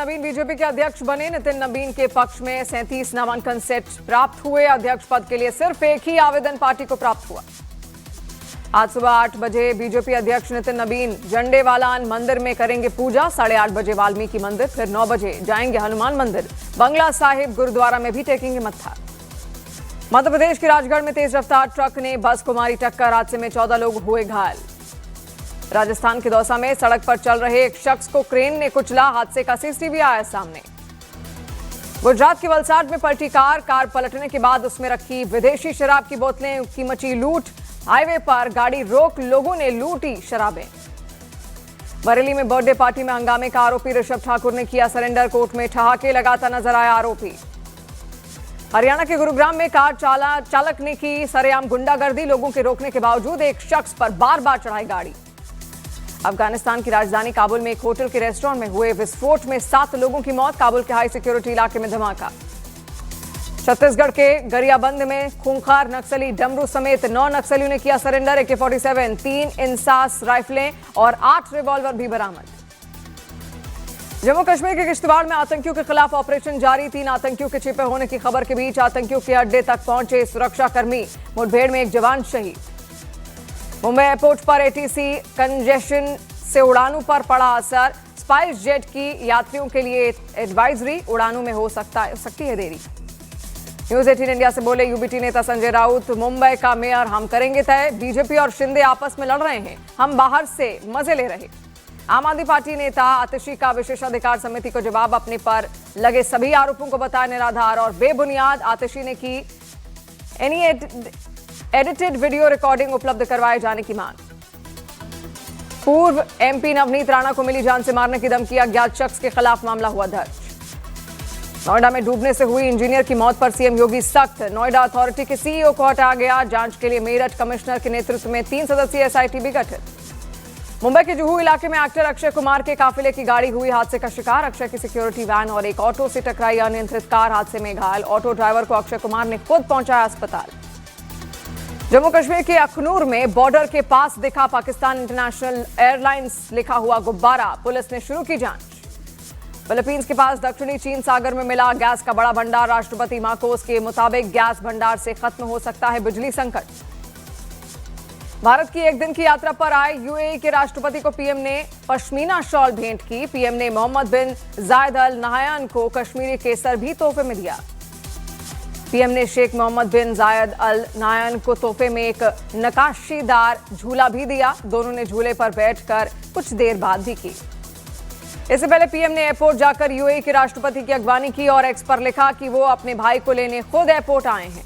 नवीन BJP के अध्यक्ष बने। नितिन नवीन के पक्ष में 37 नामांकन सेट प्राप्त हुए। अध्यक्ष पद के लिए सिर्फ एक ही आवेदन पार्टी को प्राप्त हुआ। आज सुबह 8 बजे बीजेपी अध्यक्ष नितिन नवीन झंडेवालान मंदिर में करेंगे पूजा। 8:30 बजे वाल्मीकि मंदिर, फिर 9 बजे जाएंगे हनुमान मंदिर। बंगला साहिब गुरुद्वारा में भी टेकेंगे मत्था। मध्य प्रदेश के राजगढ़ में तेज रफ्तार ट्रक ने बस को मारी टक्कर। हादसे में 14 लोग हुए घायल। राजस्थान के दौसा में सड़क पर चल रहे एक शख्स को क्रेन ने कुचला। हादसे का सीसीटीवी आया सामने। गुजरात के वलसाड में पलटी कार पलटने के बाद उसमें रखी विदेशी शराब की बोतलें की मची लूट। हाईवे पर गाड़ी रोक लोगों ने लूटी शराबें। बरेली में बर्थडे पार्टी में हंगामे का आरोपी ऋषभ ठाकुर ने किया सरेंडर। कोर्ट में ठहाके लगाता नजर आया आरोपी। हरियाणा के गुरुग्राम में कार चालक ने की सरेआम गुंडागर्दी। लोगों के रोकने के बावजूद एक शख्स पर बार बार चढ़ाई गाड़ी। अफगानिस्तान की राजधानी काबुल में एक होटल के रेस्टोरेंट में हुए विस्फोट में 7 लोगों की मौत। काबुल के हाई सिक्योरिटी इलाके में धमाका। छत्तीसगढ़ के गरियाबंद में खूंखार नक्सली डमरू समेत 9 नक्सलियों ने किया सरेंडर। AK-47, 3 इंसास राइफलें और 8 रिवॉल्वर भी बरामद। जम्मू कश्मीर के किश्तवाड़ में आतंकियों के खिलाफ ऑपरेशन जारी। 3 आतंकियों के छिपे होने की खबर के बीच आतंकियों के अड्डे तक पहुंचे सुरक्षाकर्मी। मुठभेड़ में एक जवान शहीद। मुंबई एयरपोर्ट पर ATC कंजेशन से उड़ानों पर पड़ा असर। स्पाइस जेट की यात्रियों के लिए एडवाइजरी, उड़ानों में हो सकती है देरी। न्यूज 18 इंडिया से बोले UBT नेता संजय राउत। मुंबई का मेयर हम करेंगे तय। बीजेपी और शिंदे आपस में लड़ रहे हैं, हम बाहर से मजे ले रहे। आम आदमी पार्टी नेता आतिशी का विशेषाधिकार समिति को जवाब। अपने पर लगे सभी आरोपों को बताया निराधार और बेबुनियाद। आतिशी ने की एनी एडिटेड वीडियो रिकॉर्डिंग उपलब्ध करवाए जाने की मांग। पूर्व MP नवनीत राणा को मिली जान से मारने की धमकी। अज्ञात शख्स के खिलाफ मामला हुआ दर्ज। नोएडा में डूबने से हुई इंजीनियर की मौत पर CM योगी सख्त। नोएडा अथॉरिटी के CEO को हटाया गया। जांच के लिए मेरठ कमिश्नर के नेतृत्व में 3 सदस्यीय SIT भी गठित। मुंबई के जुहू इलाके में एक्टर अक्षय कुमार के काफिले की गाड़ी हुई हादसे का शिकार। अक्षय की सिक्योरिटी वैन और एक ऑटो से टकराई अनियंत्रित कार। हादसे में घायल ऑटो ड्राइवर को अक्षय कुमार ने खुद पहुंचाया अस्पताल। जम्मू कश्मीर के अखनूर में बॉर्डर के पास दिखा पाकिस्तान इंटरनेशनल एयरलाइंस लिखा हुआ गुब्बारा। पुलिस ने शुरू की जांच। फिलीपींस के पास दक्षिणी चीन सागर में मिला गैस का बड़ा भंडार। राष्ट्रपति मार्कोस के मुताबिक गैस भंडार से खत्म हो सकता है बिजली संकट। भारत की एक दिन की यात्रा पर आए UAE के राष्ट्रपति को PM ने पश्मीना शॉल भेंट की। PM ने मोहम्मद बिन जायद अल नहयान को कश्मीरी केसर भी तोहफे में दिया। PM ने शेख मोहम्मद बिन जायद अल नहयान को तोहफे में एक नक्काशीदार झूला भी दिया। दोनों ने झूले पर बैठकर कुछ देर बात भी की। इससे पहले PM ने एयरपोर्ट जाकर UAE के राष्ट्रपति की अगवानी की और X पर लिखा कि वो अपने भाई को लेने खुद एयरपोर्ट आए हैं।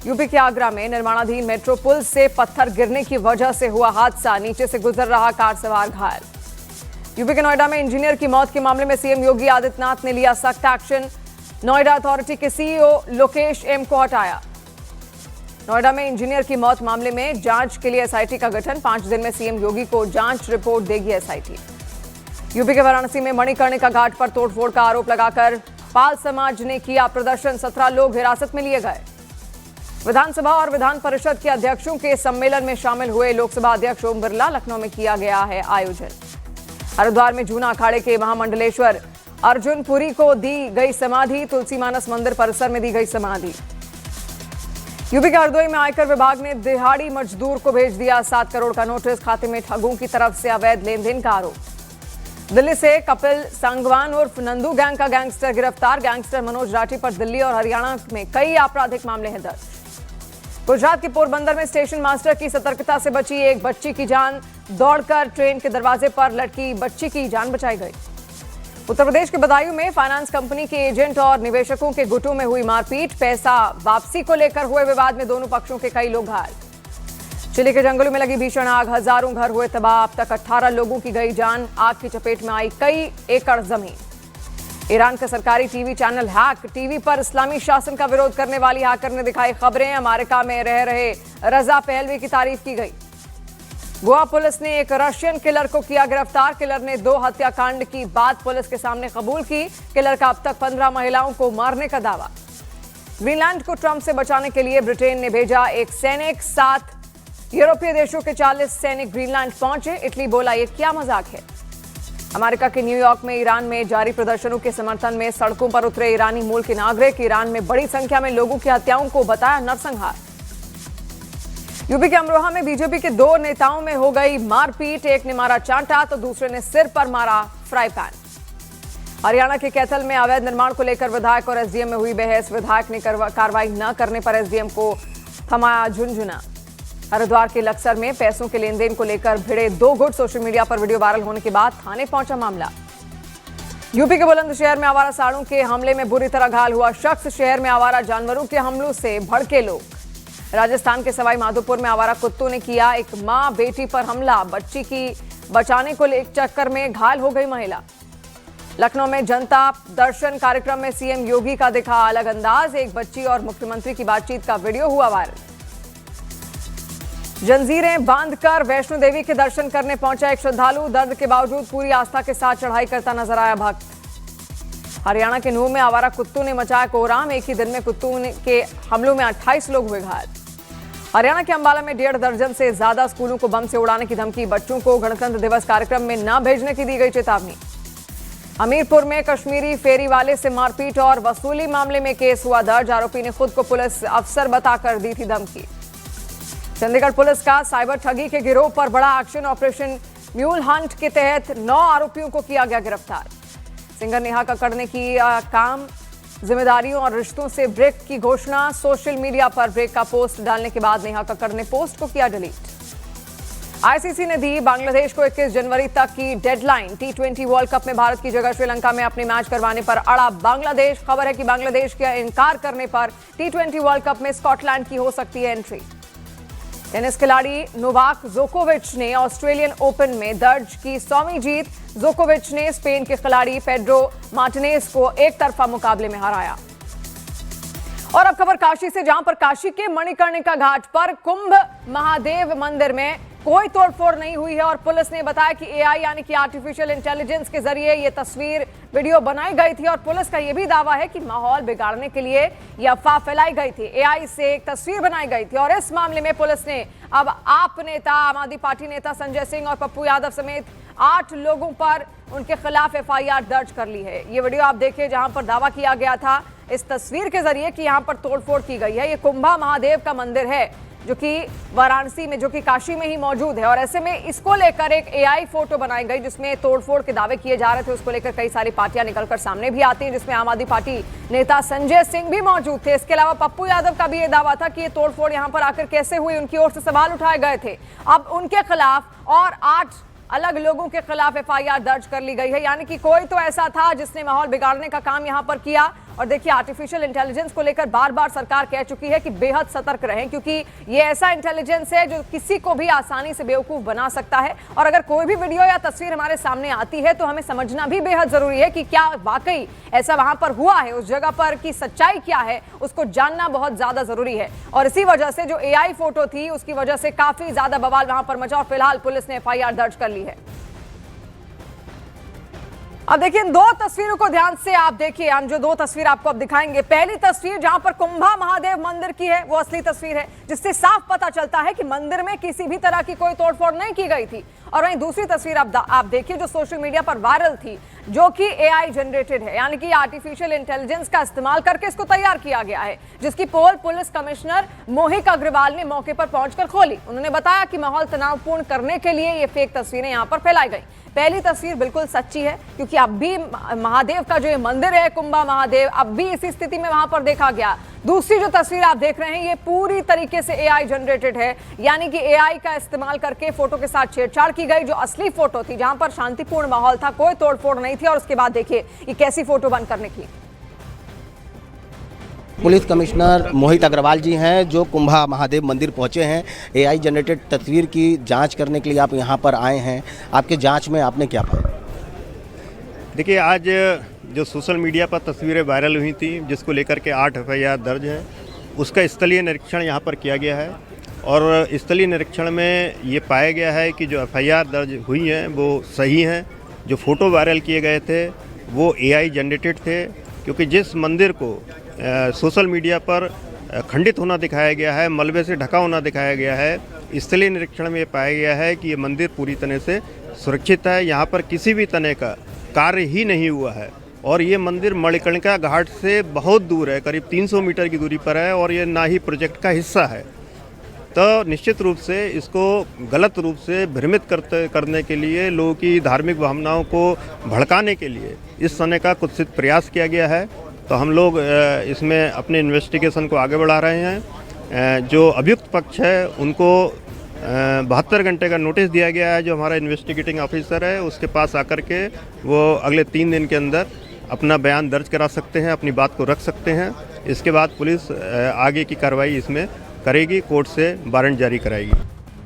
यूपी के आगरा में निर्माणाधीन मेट्रो पुल से पत्थर गिरने की वजह से हुआ हादसा। नीचे से गुजर रहा कार सवार घायल। यूपी के नोएडा में इंजीनियर की मौत के मामले में CM योगी आदित्यनाथ ने लिया सख्त एक्शन। नोएडा अथॉरिटी के CEO लोकेश M को हटाया। नोएडा में इंजीनियर की मौत मामले में जांच के लिए SIT का गठन। 5 दिन में CM योगी को जांच रिपोर्ट देगी SIT। यूपी के वाराणसी में मणिकर्णिका घाट पर तोड़फोड़ का आरोप लगाकर पाल समाज ने किया प्रदर्शन। 17 लोग हिरासत में लिए गए। विधानसभा और विधान परिषद के अध्यक्षों के सम्मेलन में शामिल हुए लोकसभा अध्यक्ष ओम बिरला। लखनऊ में किया गया है आयोजन। हरिद्वार में जूना अखाड़े के महामंडलेश्वर अर्जुन पुरी को दी गई समाधि। तुलसी मानस मंदिर परिसर में दी गई समाधि। यूपी के हरदोई में आयकर विभाग ने दिहाड़ी मजदूर को भेज दिया 7 करोड़ का नोटिस। खाते में ठगों की तरफ से अवैध लेन देन का आरोप। दिल्ली से कपिल सांगवान उर्फ नंदू गैंग का गैंगस्टर गिरफ्तार। गैंगस्टर मनोज राठी पर दिल्ली और हरियाणा में कई आपराधिक मामले हैं दर्ज। गुजरात के पोरबंदर में स्टेशन मास्टर की सतर्कता से बची एक बच्ची की जान। दौड़कर ट्रेन के दरवाजे पर लटकी बच्ची की जान बचाई गई। उत्तर प्रदेश के बदायूं में फाइनेंस कंपनी के एजेंट और निवेशकों के गुटों में हुई मारपीट। पैसा वापसी को लेकर हुए विवाद में दोनों पक्षों के कई लोग घायल। चिली के जंगलों में लगी भीषण आग। हजारों घर हुए तबाह। अब तक 18 लोगों की गई जान। आग की चपेट में आई कई एकड़ जमीन। ईरान का सरकारी टीवी चैनल हैक। टीवी पर इस्लामी शासन का विरोध करने वाली हैकर ने दिखाई खबरें। अमेरिका में रह रहे रजा पहलवी की तारीफ की गई। गोवा पुलिस ने एक रशियन किलर को किया गिरफ्तार। किलर ने 2 हत्याकांड की बात पुलिस के सामने कबूल की। किलर का अब तक 15 महिलाओं को मारने का दावा। ग्रीनलैंड को ट्रंप से बचाने के लिए ब्रिटेन ने भेजा एक सैनिक। 7 यूरोपीय देशों के 40 सैनिक ग्रीनलैंड पहुंचे। इटली बोला ये क्या मजाक है। अमेरिका के न्यूयॉर्क में ईरान में जारी प्रदर्शनों के समर्थन में सड़कों पर उतरे ईरानी मूल के नागरिक। ईरान में बड़ी संख्या में लोगों की हत्याओं को बताया नरसंहार। यूपी के अमरोहा में बीजेपी के 2 नेताओं में हो गई मारपीट। एक ने मारा चांटा तो दूसरे ने सिर पर मारा फ्राई पैन। हरियाणा के कैथल में अवैध निर्माण को लेकर विधायक और एसडीएम में हुई बहस। विधायक ने कार्रवाई न करने पर एसडीएम को थमाया झुनझुना। हरिद्वार के लक्सर में पैसों के लेन देन को लेकर भिड़े 2 गुट। सोशल मीडिया पर वीडियो वायरल होने के बाद थाने पहुंचा मामला। यूपी के बुलंदशहर में आवारा सांडों के हमले में बुरी तरह घायल हुआ शख्स। शहर में आवारा जानवरों के हमलों से भड़के लोग। राजस्थान के सवाई माधोपुर में आवारा कुत्तों ने किया एक मां बेटी पर हमला। बच्ची की बचाने को लेकर चक्कर में घायल हो गई महिला। लखनऊ में जनता दर्शन कार्यक्रम में सीएम योगी का दिखा अलग अंदाज। एक बच्ची और मुख्यमंत्री की बातचीत का वीडियो हुआ वायरल। जंजीरें बांधकर वैष्णो देवी के दर्शन करने पहुंचा एक श्रद्धालु। दर्द के बावजूद पूरी आस्था के साथ चढ़ाई करता नजर आया भक्त। हरियाणा के नूह में आवारा कुत्तों ने मचाया कोहराम। एक ही दिन में कुत्तों के हमलों में 28 लोग हुए घायल। हरियाणा के अंबाला में 1.5 दर्जन से ज्यादा स्कूलों को बम से उड़ाने की धमकी। बच्चों को गणतंत्र दिवस कार्यक्रम में न भेजने की दी गई चेतावनी। हमीरपुर में कश्मीरी फेरी वाले से मारपीट और वसूली मामले में केस हुआ दर्ज। आरोपी ने खुद को पुलिस अफसर बताकर दी थी धमकी। चंडीगढ़ पुलिस का साइबर ठगी के गिरोह पर बड़ा एक्शन। ऑपरेशन म्यूल हंट के तहत 9 आरोपियों को किया गया गिरफ्तार। सिंगर नेहा कक्कड़ ने की काम जिम्मेदारियों और रिश्तों से ब्रेक की घोषणा। सोशल मीडिया पर ब्रेक का पोस्ट डालने के बाद नेहा कक्कड़ ने पोस्ट को किया डिलीट। आईसीसी ने दी बांग्लादेश को 21 जनवरी तक की डेडलाइन। T20 वर्ल्ड कप में भारत की जगह श्रीलंका में अपने मैच करवाने पर अड़ा बांग्लादेश। खबर है कि बांग्लादेश के इनकार करने पर T20 वर्ल्ड कप में स्कॉटलैंड की हो सकती है एंट्री। टेनिस खिलाड़ी नोवाक जोकोविच ने ऑस्ट्रेलियन ओपन में दर्ज की 100वीं जीत। जोकोविच ने स्पेन के खिलाड़ी पेड्रो मार्टिनेज को एक तरफा मुकाबले में हराया। और अब खबर काशी से, जहां पर काशी के मणिकर्णिका घाट पर कुंभ महादेव मंदिर में कोई तोड़फोड़ नहीं हुई है। और पुलिस ने बताया कि एआई यानी कि आर्टिफिशियल इंटेलिजेंस के जरिए ये तस्वीर वीडियो बनाई गई थी। और पुलिस का यह भी दावा है कि माहौल बिगाड़ने के लिए ये अफवाह फैलाई गई थी। एआई से एक तस्वीर बनाई गई थी। और इस मामले में पुलिस ने अब आप नेता, आम आदमी पार्टी नेता संजय सिंह और पप्पू यादव समेत 8 लोगों पर उनके खिलाफ एफआईआर दर्ज कर ली है। ये वीडियो आप देखिए, जहां पर दावा किया गया था इस तस्वीर के जरिए कि यहां पर तोड़फोड़ की गई है। ये कुंभा महादेव का मंदिर है जो कि वाराणसी में, जो कि काशी में ही मौजूद है। और ऐसे में इसको लेकर एक एआई फोटो बनाई गई जिसमें तोड़फोड़ के दावे किए जा रहे थे। उसको लेकर कई सारी पार्टियां निकलकर सामने भी आती हैं, जिसमें आम आदमी पार्टी नेता संजय सिंह भी मौजूद थे। इसके अलावा पप्पू यादव का भी ये दावा था कि ये तोड़फोड़ यहां पर आकर कैसे हुई, उनकी ओर से सवाल उठाए गए थे। अब उनके खिलाफ और 8 अलग लोगों के खिलाफ एफआईआर दर्ज कर ली गई है। यानी कि कोई तो ऐसा था जिसने माहौल बिगाड़ने का काम यहां पर किया। और देखिए, आर्टिफिशियल इंटेलिजेंस को लेकर बार बार सरकार कह चुकी है कि बेहद सतर्क रहें, क्योंकि ये ऐसा इंटेलिजेंस है जो किसी को भी आसानी से बेवकूफ बना सकता है। और अगर कोई भी वीडियो या तस्वीर हमारे सामने आती है तो हमें समझना भी बेहद जरूरी है कि क्या वाकई ऐसा वहां पर हुआ है, उस जगह पर की सच्चाई क्या है, उसको जानना बहुत ज्यादा जरूरी है। और इसी वजह से जो एआई फोटो थी उसकी वजह से काफी ज्यादा बवाल वहां पर मचा और फिलहाल पुलिस ने एफआईआर दर्ज कर ली है। अब देखिए, इन 2 तस्वीरों को ध्यान से आप देखिए। हम जो 2 तस्वीर आपको अब दिखाएंगे, पहली तस्वीर जहां पर कुंभा महादेव मंदिर की है, वो असली तस्वीर है, जिससे साफ पता चलता है कि मंदिर में किसी भी तरह की कोई तोड़फोड़ नहीं की गई थी। और वहीं दूसरी तस्वीर आप देखिए जो सोशल मीडिया पर वायरल थी, जो कि एआई जनरेटेड है, यानी कि आर्टिफिशियल इंटेलिजेंस का इस्तेमाल करके इसको तैयार किया गया है, जिसकी पोल पुलिस कमिश्नर मोहित अग्रवाल ने मौके पर पहुंचकर खोली। उन्होंने बताया कि माहौल तनावपूर्ण करने के लिए ये फेक तस्वीरें यहां पर फैलाई गई। पहली तस्वीर बिल्कुल सच्ची है, क्योंकि अब भी महादेव का जो ये मंदिर है कुंभा महादेव, अब भी इसी स्थिति में वहां पर देखा गया। दूसरी जो तस्वीर आप देख रहे हैं ये पूरी तरीके से एआई जनरेटेड है, यानी कि एआई का इस्तेमाल करके फोटो के साथ छेड़छाड़ की गई। जो असली फोटो थी, जहां पर शांतिपूर्ण माहौल था, कोई तोड़फोड़ नहीं थी। और उसके बाद देखिए ये कैसी फोटो बंद करने की। पुलिस कमिश्नर मोहित अग्रवाल जी हैं, जो कुंभा महादेव मंदिर पहुंचे हैं। एआई जनरेटेड तस्वीर की जांच करने के लिए आप यहां पर आए हैं। आपके जांच में आपने क्या पाया? देखिए, आज जो सोशल मीडिया पर तस्वीरें वायरल हुई थी, जिसको लेकर के 8 एफआईआर दर्ज है, उसका स्थलीय निरीक्षण यहां पर किया गया है। और स्थलीय निरीक्षण में ये पाया गया है कि जो एफआईआर दर्ज हुई हैं वो सही हैं। जो फ़ोटो वायरल किए गए थे वो एआई जनरेटेड थे, क्योंकि जिस मंदिर को सोशल मीडिया पर खंडित होना दिखाया गया है, मलबे से ढका होना दिखाया गया है, स्थलीय निरीक्षण में पाया गया है कि ये मंदिर पूरी तरह से सुरक्षित है। यहाँ पर किसी भी तरह का कार्य ही नहीं हुआ है और ये मंदिर मणिकर्णिका घाट से बहुत दूर है, करीब 300 मीटर की दूरी पर है और ये ना ही प्रोजेक्ट का हिस्सा है। तो निश्चित रूप से इसको गलत रूप से भ्रमित करने के लिए, लोगों की धार्मिक भावनाओं को भड़काने के लिए इस तरह का कुत्सित प्रयास किया गया है। तो हम लोग इसमें अपने इन्वेस्टिगेशन को आगे बढ़ा रहे हैं। जो अभियुक्त पक्ष है उनको 72 घंटे का नोटिस दिया गया है। जो हमारा इन्वेस्टिगेटिंग ऑफिसर है उसके पास आकर के वो अगले 3 दिन के अंदर अपना बयान दर्ज करा सकते हैं, अपनी बात को रख सकते हैं। इसके बाद पुलिस आगे की कार्रवाई इसमें करेगी, कोर्ट से वारंट जारी कराएगी।